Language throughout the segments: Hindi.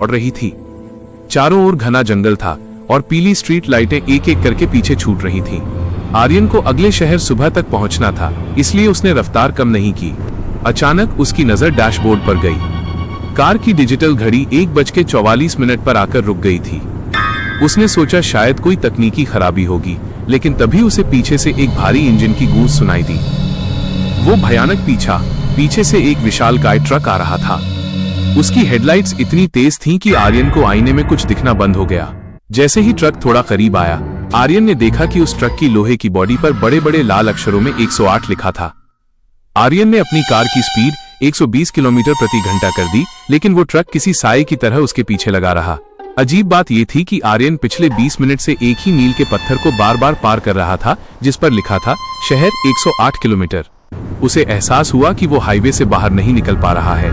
उड़ रही थी। चारों ओर घना जंगल था और पीली स्ट्रीट लाइटें एक एक करके पीछे छूट रही थीं। आर्यन को अगले शहर सुबह तक पहुंचना था, इसलिए उसने रफ्तार कम नहीं की। अचानक उसकी नजर डैशबोर्ड पर गई। कार की डिजिटल घड़ी 1:44 पर आकर रुक गई थी। उसने सोचा शायद कोई तकनीकी खराबी होगी, लेकिन तभी उसे पीछे से एक भारी इंजन की गूंज सुनाई दी। वो भयानक पीछे से एक विशालकाय ट्रक आ रहा था। उसकी हेडलाइट्स इतनी तेज थीं कि आर्यन को आईने में कुछ दिखना बंद हो गया। जैसे ही ट्रक थोड़ा करीब आया, आर्यन ने देखा कि उस ट्रक की लोहे की बॉडी पर बड़े बड़े लाल अक्षरों में 108 लिखा था। आर्यन ने अपनी कार की स्पीड 120 किलोमीटर प्रति घंटा कर दी, लेकिन वो ट्रक किसी साए की तरह उसके पीछे लगा रहा। अजीब बात यह थी कि आर्यन पिछले 20 मिनट से एक ही मील के पत्थर को बार बार पार कर रहा था, जिस पर लिखा था शहर 108 किलोमीटर। उसे एहसास हुआ कि वो हाईवे से बाहर नहीं निकल पा रहा है।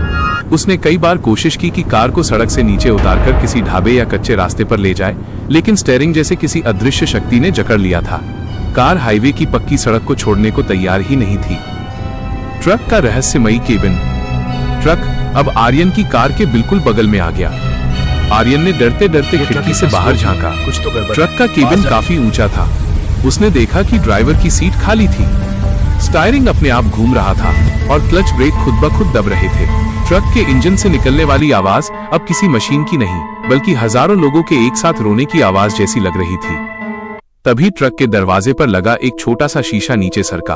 उसने कई बार कोशिश की कि कार को सड़क से नीचे उतारकर किसी ढाबे या कच्चे रास्ते पर ले जाए, लेकिन स्टीयरिंग जैसे किसी अदृश्य शक्ति ने जकड़ लिया था। कार हाईवे की पक्की सड़क को छोड़ने को तैयार ही नहीं थी। ट्रक का रहस्यमयी केबिन। ट्रक अब आर्यन की कार के बिल्कुल बगल में आ गया। आर्यन ने डरते डरते खिड़की से बाहर झांका। ट्रक का केबिन काफी ऊंचा था। उसने देखा कि ड्राइवर की सीट खाली थी। स्टीयरिंग अपने आप घूम रहा था और क्लच ब्रेक खुद ब खुद दब रहे थे। ट्रक के इंजन से निकलने वाली आवाज अब किसी मशीन की नहीं, बल्कि हजारों लोगों के एक साथ रोने की आवाज जैसी लग रही थी। तभी ट्रक के दरवाजे पर लगा एक छोटा सा शीशा नीचे सरका।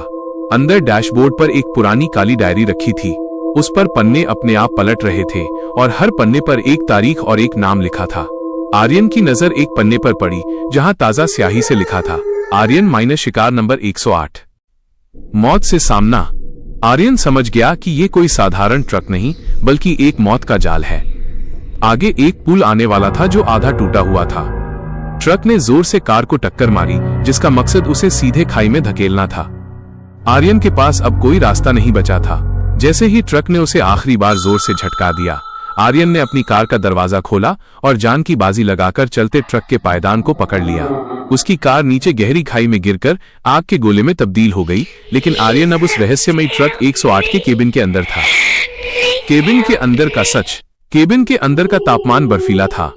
अंदर डैशबोर्ड पर एक पुरानी काली डायरी रखी थी। उस पर पन्ने अपने आप पलट रहे थे और हर पन्ने पर एक तारीख और एक नाम लिखा था। आर्यन की नजर एक पन्ने पर पड़ी, जहां ताजा स्याही से लिखा था आर्यन माइनस शिकार नंबर 108। मौत से सामना। आर्यन समझ गया कि ये कोई साधारण ट्रक नहीं, बल्कि एक मौत का जाल है। आगे एक पुल आने वाला था जो आधा टूटा हुआ था। ट्रक ने जोर से कार को टक्कर मारी, जिसका मकसद उसे सीधे खाई में धकेलना था। आर्यन के पास अब कोई रास्ता नहीं बचा था। जैसे ही ट्रक ने उसे आखिरी बार जोर से झटका दिया, आर्यन ने अपनी कार का दरवाजा खोला और जान की बाजी लगाकर चलते ट्रक के पायदान को पकड़ लिया। उसकी कार नीचे गहरी खाई में गिरकर आग के गोले में तब्दील हो गई, लेकिन आर्यन अब उस रहस्यमयी ट्रक 108 के केबिन के अंदर था। केबिन के अंदर का सच। केबिन के अंदर का तापमान बर्फीला था।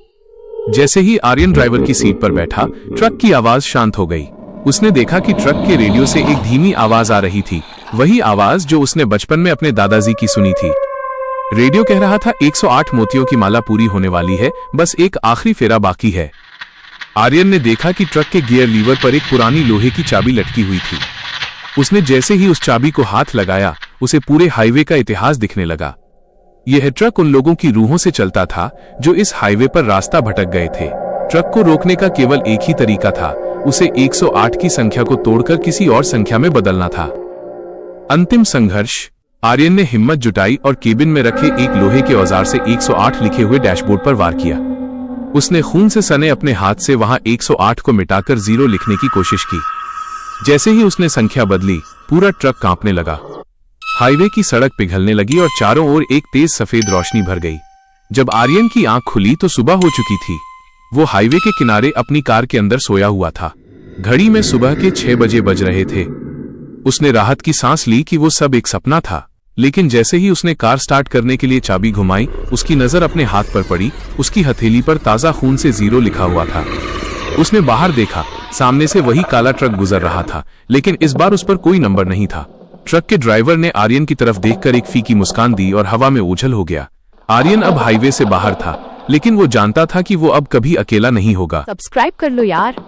जैसे ही आर्यन ड्राइवर की सीट पर बैठा, ट्रक की आवाज शांत हो गई। उसने देखा कि ट्रक के रेडियो से एक धीमी आवाज आ रही थी, वही आवाज जो उसने बचपन में अपने दादाजी की सुनी थी। रेडियो कह रहा था 108 मोतियों की माला पूरी होने वाली है, बस एक आखिरी फेरा बाकी है। आर्यन ने देखा कि ट्रक के गियर लीवर पर एक पुरानी लोहे की चाबी लटकी हुई थी। उसने जैसे ही उस चाबी को हाथ लगाया, उसे पूरे हाईवे का इतिहास दिखने लगा। यह ट्रक उन लोगों की रूहों से चलता था जो इस हाईवे पर रास्ता भटक गए थे। ट्रक को रोकने का केवल एक ही तरीका था, उसे 108 की संख्या को तोड़कर किसी और संख्या में बदलना था। अंतिम संघर्ष। आर्यन ने हिम्मत जुटाई और केबिन में रखे एक लोहे के औजार से 108 लिखे हुए डैशबोर्ड पर वार किया। उसने खून से सने अपने हाथ से वहां 108 को मिटाकर 0 लिखने की कोशिश की। जैसे ही उसने संख्या बदली, पूरा ट्रक कांपने लगा। हाईवे की सड़क पिघलने लगी और चारों ओर एक तेज सफेद रोशनी भर गई। जब आर्यन की आंख खुली तो सुबह हो चुकी थी। वो हाईवे के किनारे अपनी कार के अंदर सोया हुआ था। घड़ी में सुबह के 6 बजे बज रहे थे। उसने राहत की सांस ली कि वो सब एक सपना था, लेकिन जैसे ही उसने कार स्टार्ट करने के लिए चाबी घुमाई, उसकी नजर अपने हाथ पर पड़ी। उसकी हथेली पर ताजा खून से 0 लिखा हुआ था। उसने बाहर देखा, सामने से वही काला ट्रक गुजर रहा था, लेकिन इस बार उस पर कोई नंबर नहीं था। ट्रक के ड्राइवर ने आर्यन की तरफ देखकर एक फीकी मुस्कान दी और हवा में ओझल हो गया। आर्यन अब हाईवे से बाहर था, लेकिन वो जानता था कि वो अब कभी अकेला नहीं होगा। सब्सक्राइब कर लो यार।